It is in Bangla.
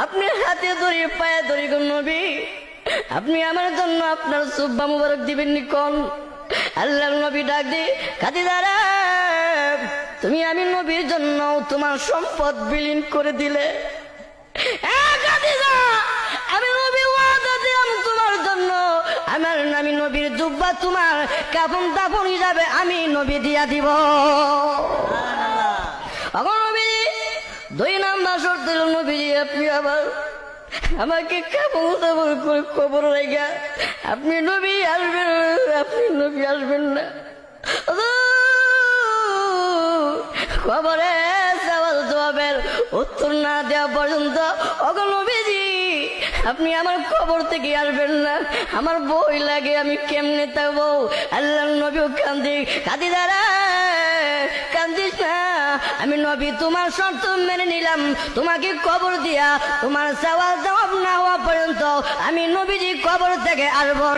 আপনি হাতে ধরি পায়ে ধরি গো নবী, আপনি আমার জন্য আপনার সুব্বা মুবারক দিবেন নি কোন? আল্লাহর নবী ডাক দি খাদিজা রে, তুমি আমি নবীর জন্য তোমার সম্পদ বিলীন করে দিলে। খাদিজা, আমি নবী ওয়াদা দিলাম তোমার জন্য আমার নামি নবীর জুব্বা তোমার কাফন দাফন হিসাবে আমি নবী দিয়া দিব। নবী 2 নাম্বার শর্ত দিল, নবীজি আপনি আবার আমাকে কাফন দাফন করে কবর রেখা আপনি নবী আসবেন, আপনি নবী আসবেন না। খবরে সওয়াল জবাবের উত্তর না দেওয়া পর্যন্ত ওগো নবীজি আপনি আমার খবর থেকে আসবেন না, আমার বই লাগে, আমি কেমনে থাকবো? আল্লাহর নবীও কান্দি খাদিজা রে কান্দিস না, আমি নবী তোমার শর্ত মেনে নিলাম, তোমাকে কবর দিয়া তোমার সওয়াল জবাব না হওয়া পর্যন্ত আমি নবীজি কবর থেকে আসবো।